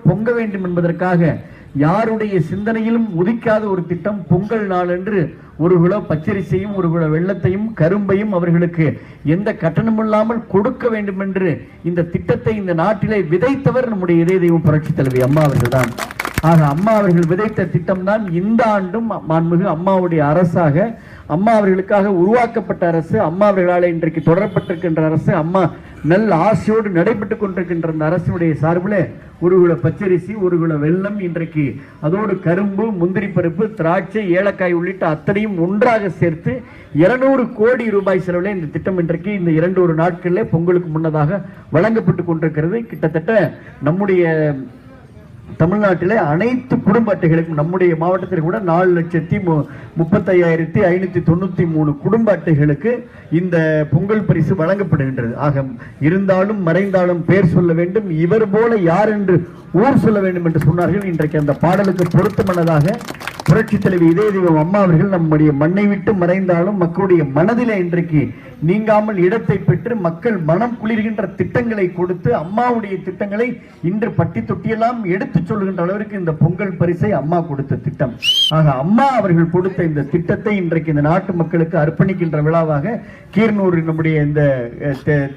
பொங்க வேண்டும் என்பதற்காக யாருடைய சிந்தனையிலும் உதிக்காத ஒரு திட்டம். பொங்கல் நாள் என்று ஒரு கிலோ பச்சரிசையும் ஒரு கிலோ வெள்ளத்தையும் கரும்பையும் அவர்களுக்கு எந்த கட்டணமில்லாமல் கொடுக்க வேண்டும் என்று இந்த திட்டத்தை இந்த நாட்டிலே விதைத்தவர் நம்முடைய இதய தெய்வம் புரட்சி தலைவி அம்மா அவர்கள் தான். ஆக அம்மா அவர்கள் விதைத்த திட்டம் தான் இந்த ஆண்டும் மாண்புமிகு அம்மாவுடைய அரசாக, அம்மா அவர்களுக்காக உருவாக்கப்பட்ட அரசு, அம்மா அவர்களால் இன்றைக்கு தொடரப்பட்டிருக்கின்ற அரசு, அம்மா நல்ல ஆசையோடு நடைபெற்றுக் கொண்டிருக்கின்ற அந்த அரசுடைய சார்பில் ஒரு கிலோ பச்சரிசி, ஒரு கிலோ வெல்லம், இன்றைக்கு அதோடு கரும்பு, முந்திரி பருப்பு, திராட்சை, ஏலக்காய் உள்ளிட்ட அத்தனையும் ஒன்றாக சேர்த்து 200 கோடி ரூபாய் செலவில் இந்த திட்டம் இன்றைக்கு இந்த 2 நாட்களில் பொங்கலுக்கு முன்னதாக வழங்கப்பட்டு கொண்டிருக்கிறது. கிட்டத்தட்ட நம்முடைய தமிழ்நாட்டிலே அனைத்து குடும்ப அட்டைகளுக்கும், நம்முடைய மாவட்டத்தில் கூட 4,35,593 குடும்ப அட்டைகளுக்கு இந்த பொங்கல் பரிசு வழங்கப்படுகின்றது. ஆக இருந்தாலும் மறைந்தாலும் பேர் சொல்ல வேண்டும், இவர் போல யார் என்று ஊர் சொல்ல வேண்டும் என்று சொன்னார்கள். இன்றைக்கு அந்த பாடலுக்கு பொருத்தமானதாக புரட்சி தலைவி இதய தெய்வம் அம்மா அவர்கள் நம்முடைய மண்ணை விட்டு மறைந்தாலும் மக்களுடைய மனதிலே இன்றைக்கு நீங்காமல் இடத்தை பெற்று மக்கள் மனம் குளிர்கின்ற திட்டங்களை கொடுத்து, அம்மாவுடைய திட்டங்களை இன்று பட்டி தொட்டியெல்லாம் எடுத்து சொல்லுகின்ற அளவிற்கு இந்த பொங்கல் பரிசை அம்மா கொடுத்த திட்டம். ஆக அம்மா அவர்கள் கொடுத்த இந்த திட்டத்தை இன்றைக்கு இந்த நாட்டு மக்களுக்கு அர்ப்பணிக்கின்ற விழாவாக கீரனூர் நம்முடைய இந்த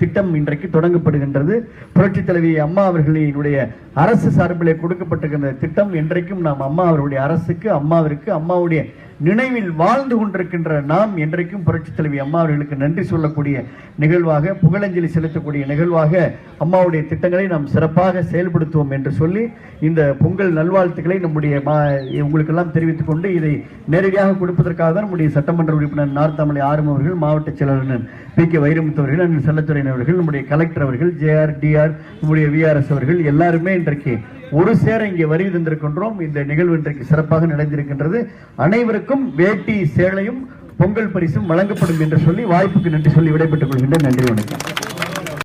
திட்டம் இன்றைக்கு தொடங்கப்படுகின்றது. புரட்சி தலைவி அம்மா அவர்களினுடைய அரசு சார்பிலே கொடுக்கப்பட்டிருக்கின்ற திட்டம் என்றைக்கும் நாம் அம்மா அவர்களுடைய அரசுக்கு, அம்மாவிற்கு, அம்மாவுடைய நினைவில் வாழ்ந்து கொண்டிருக்கின்ற நாம் என்றைக்கும் புரட்சி தலைவி அம்மா அவர்களுக்கு நன்றி சொல்லக்கூடிய நிகழ்வாக, புகழஞ்சலி செலுத்தக்கூடிய நிகழ்வாக அம்மாவுடைய திட்டங்களை நாம் சிறப்பாக செயல்படுத்துவோம் என்று சொல்லி இந்த பொங்கல் நல்வாழ்த்துக்களை நம்முடைய உங்களுக்கெல்லாம் தெரிவித்துக் கொண்டு இதை நேரடியாக கொடுப்பதற்காக தான் நம்முடைய சட்டமன்ற உறுப்பினர் நார்த்தாமலை ஆறும் அவர்கள், மாவட்ட செயலாளர் PK வைரமுத்து அவர்கள், அண்ணன் செல்லத்துறையின் அவர்கள், நம்முடைய கலெக்டர் அவர்கள், JR DR, நம்முடைய VRS அவர்கள் எல்லாருமே இன்றைக்கு ஒரு சேர இங்கே வருகை தந்திருக்கின்றோம். இந்த நிகழ்வு இன்றைக்கு சிறப்பாக நடந்திருக்கின்றது. அனைவருக்கும் வேட்டி சேலையும் பொங்கல் பரிசும் வழங்கப்படும் என்று சொல்லி வாய்ப்புக்கு நன்றி சொல்லி விடைபெற்றுக் கொள்கின்றேன். நன்றி, வணக்கம்.